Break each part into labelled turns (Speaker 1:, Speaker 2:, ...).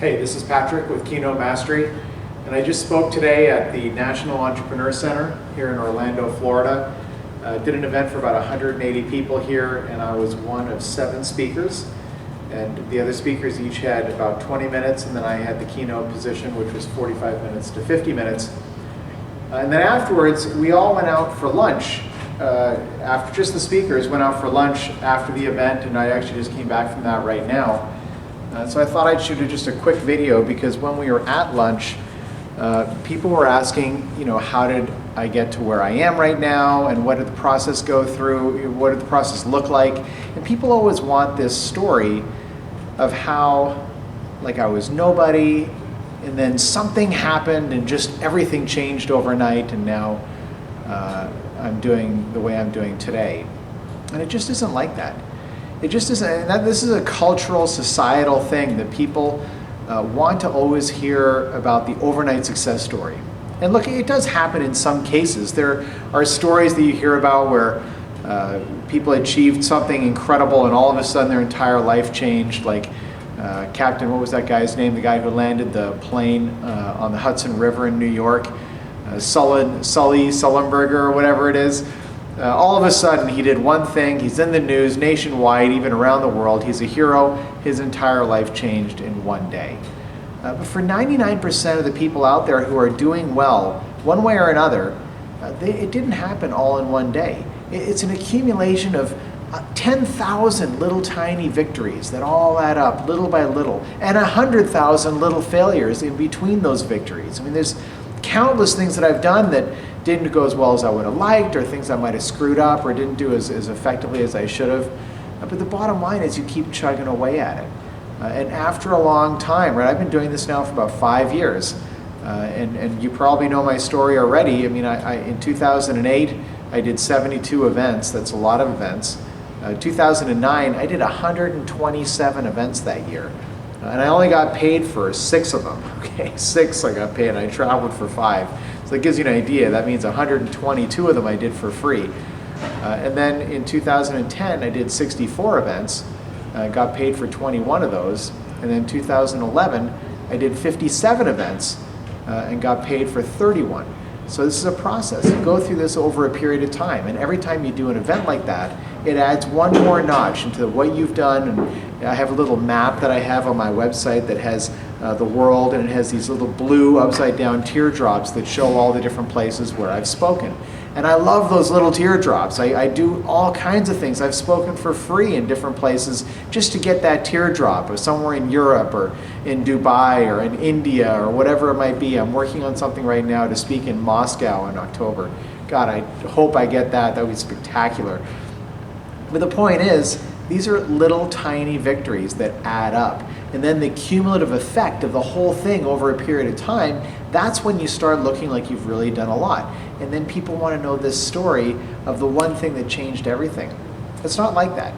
Speaker 1: Hey, this is Patrick with Keynote Mastery, and I just spoke today at the National Entrepreneur Center here in Orlando, Florida. Did an event for about 180 people here, and I was one of 7 speakers. And the other speakers each had about 20 minutes, and then I had the keynote position, which was 45 minutes to 50 minutes. And then afterwards, we all went out for lunch. After just the speakers went out for lunch after the event, and I actually just came back from that right now. So I thought I'd shoot just a quick video, because when we were at lunch, people were asking, how did I get to where I am right now, and what did the process go through, what did the process look like? And people always want this story of how, like, I was nobody, and then something happened, and just everything changed overnight, and now I'm doing the way I'm doing today. And it just isn't like that. It just isn't. And this is a cultural, societal thing that people want to always hear about, the overnight success story. And look, it does happen in some cases. There are stories that you hear about where people achieved something incredible and all of a sudden their entire life changed, like Captain, what was that guy's name? The guy who landed the plane on the Hudson River in New York, Sullenberger or whatever it is. All of a sudden he did one thing, he's in the news nationwide, even around the world, he's a hero, his entire life changed in one day. But for 99% of the people out there who are doing well, one way or another, it didn't happen all in one day. It's an accumulation of 10,000 little tiny victories that all add up little by little, and 100,000 little failures in between those victories. I mean, there's countless things that I've done that didn't go as well as I would have liked, or things I might have screwed up, or didn't do as effectively as I should have. But the bottom line is you keep chugging away at it. And after a long time, right, I've been doing this now for about 5 years, and you probably know my story already. I mean, in 2008, I did 72 events. That's a lot of events. 2009, I did 127 events that year. And I only got paid for 6 of them, okay? 6 I got paid, and I traveled for 5. So that gives you an idea. That means 122 of them I did for free. And then in 2010, I did 64 events. I got paid for 21 of those. And then 2011, I did 57 events and got paid for 31. So this is a process. You go through this over a period of time, and every time you do an event like that, it adds one more notch into what you've done. And I have a little map that I have on my website that has the world, and it has these little blue upside down teardrops that show all the different places where I've spoken. And I love those little teardrops. I do all kinds of things. I've spoken for free in different places just to get that teardrop, or somewhere in Europe or in Dubai or in India or whatever it might be. I'm working on something right now to speak in Moscow in October. God, I hope I get that. That would be spectacular. But the point is, these are little tiny victories that add up. And then the cumulative effect of the whole thing over a period of time, that's when you start looking like you've really done a lot. And then people want to know this story of the one thing that changed everything. It's not like that.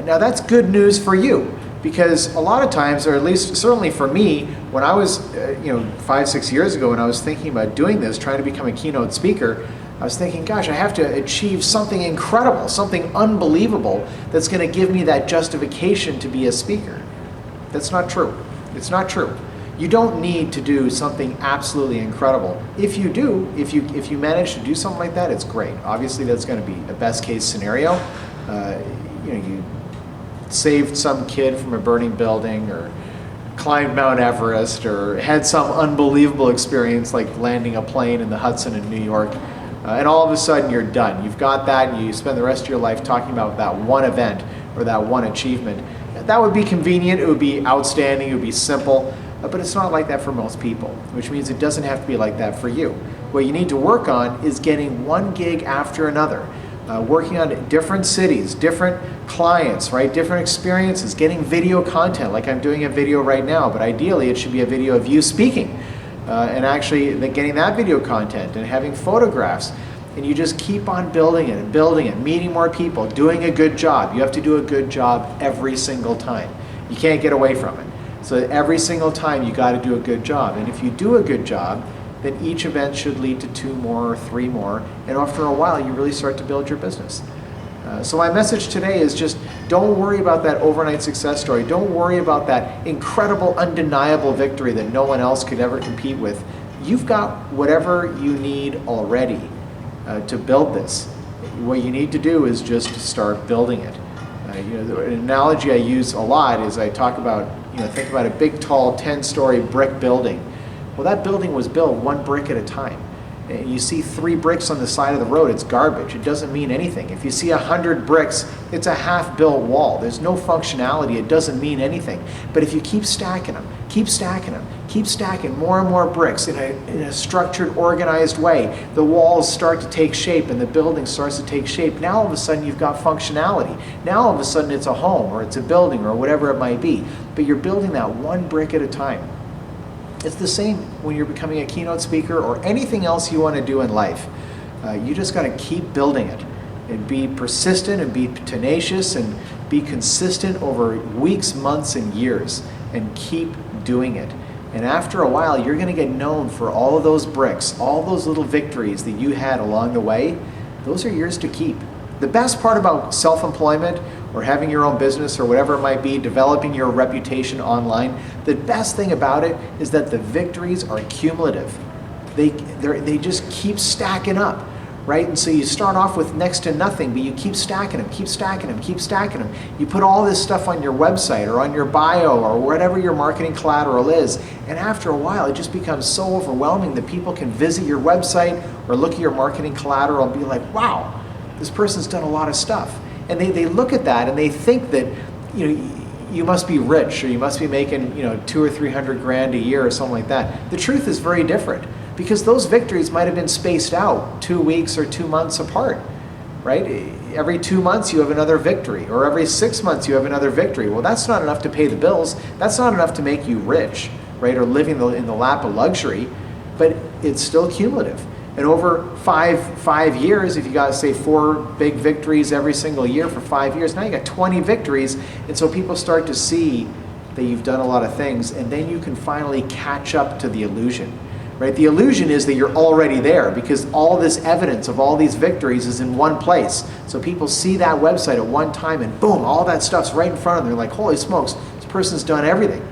Speaker 1: Now that's good news for you, because a lot of times, or at least certainly for me, when I was 5-6 years ago, when I was thinking about doing this, trying to become a keynote speaker, I was thinking, gosh, I have to achieve something incredible, something unbelievable that's going to give me that justification to be a speaker. That's not true. It's not true. You don't need to do something absolutely incredible. If you do, if you manage to do something like that, it's great. Obviously, that's going to be a best case scenario. You saved some kid from a burning building, or climbed Mount Everest, or had some unbelievable experience like landing a plane in the Hudson in New York. And all of a sudden you're done. You've got that, and you spend the rest of your life talking about that one event or that one achievement. That would be convenient, it would be outstanding, it would be simple, but it's not like that for most people, which means it doesn't have to be like that for you. What you need to work on is getting one gig after another, working on different cities, different clients, right? Different experiences, getting video content, like I'm doing a video right now, but ideally it should be a video of you speaking. And actually getting that video content and having photographs, and you just keep on building it and building it, meeting more people, doing a good job. You have to do a good job every single time. You can't get away from it. So every single time you got to do a good job. And if you do a good job, then each event should lead to 2 more or 3 more. And after a while, you really start to build your business. So my message today is just Don't worry about that overnight success story. Don't worry about that incredible, undeniable victory that no one else could ever compete with. You've got whatever you need already to build this. What you need to do is just start building it. An analogy I use a lot is I talk about, think about a big, tall, 10-story brick building. Well, that building was built one brick at a time. And you see 3 bricks on the side of the road, it's garbage. It doesn't mean anything. If you see 100 bricks, it's a half-built wall. There's no functionality. It doesn't mean anything. But if you keep stacking them, keep stacking them, keep stacking more and more bricks in a structured, organized way, the walls start to take shape and the building starts to take shape. Now all of a sudden you've got functionality. Now all of a sudden it's a home or it's a building or whatever it might be. But you're building that one brick at a time. It's the same when you're becoming a keynote speaker or anything else you want to do in life. You just got to keep building it and be persistent and be tenacious and be consistent over weeks, months, and years and keep doing it. And after a while, you're going to get known for all of those bricks, all those little victories that you had along the way. Those are yours to keep. The best part about self-employment or having your own business or whatever it might be, developing your reputation online, the best thing about it is that the victories are cumulative. They just keep stacking up, right? And so you start off with next to nothing, but you keep stacking them, keep stacking them, keep stacking them. You put all this stuff on your website or on your bio or whatever your marketing collateral is, and after a while it just becomes so overwhelming that people can visit your website or look at your marketing collateral and be like, wow, this person's done a lot of stuff. And they look at that and they think that, you must be rich or you must be making, 200 or 300 grand a year or something like that. The truth is very different because those victories might have been spaced out 2 weeks or 2 months apart, right? Every 2 months you have another victory, or every 6 months you have another victory. Well, that's not enough to pay the bills. That's not enough to make you rich, right? Or living in the lap of luxury, but it's still cumulative. And over five years, if you got, say, 4 big victories every single year for 5 years, now you got 20 victories. And so people start to see that you've done a lot of things, and then you can finally catch up to the illusion, right? The illusion is that you're already there because all this evidence of all these victories is in one place. So people see that website at one time and boom, all that stuff's right in front of them. They're like, holy smokes, this person's done everything,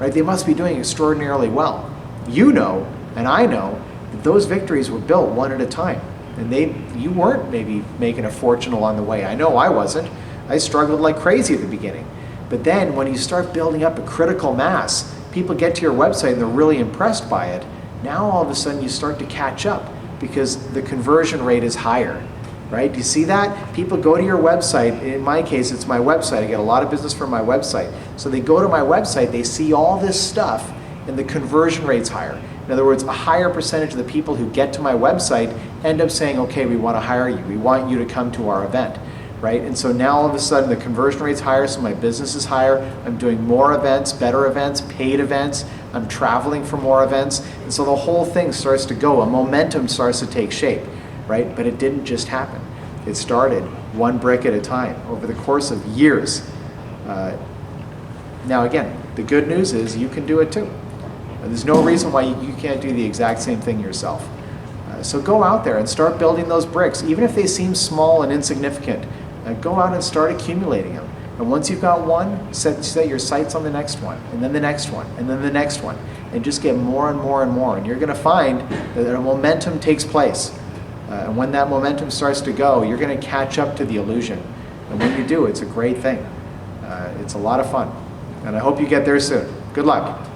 Speaker 1: right? They must be doing extraordinarily well. You know, and I know, those victories were built one at a time, and you weren't maybe making a fortune along the way. I know I wasn't. I struggled like crazy at the beginning. But then when you start building up a critical mass, people get to your website and they're really impressed by it. Now all of a sudden you start to catch up because the conversion rate is higher, right? Do you see that? People go to your website. In my case, it's my website. I get a lot of business from my website. So they go to my website, they see all this stuff, and the conversion rate's higher. In other words, a higher percentage of the people who get to my website end up saying, okay, we want to hire you. We want you to come to our event, right? And so now all of a sudden the conversion rate's higher, so my business is higher. I'm doing more events, better events, paid events. I'm traveling for more events. And so the whole thing starts to go. A momentum starts to take shape, right? But it didn't just happen. It started one brick at a time over the course of years. Now again, the good news is you can do it too. There's no reason why you can't do the exact same thing yourself. So go out there and start building those bricks. Even if they seem small and insignificant, go out and start accumulating them. And once you've got one, set your sights on the next one, and then the next one, and then the next one, and just get more and more and more. And you're going to find that a momentum takes place. And when that momentum starts to go, you're going to catch up to the illusion. And when you do, it's a great thing. It's a lot of fun. And I hope you get there soon. Good luck.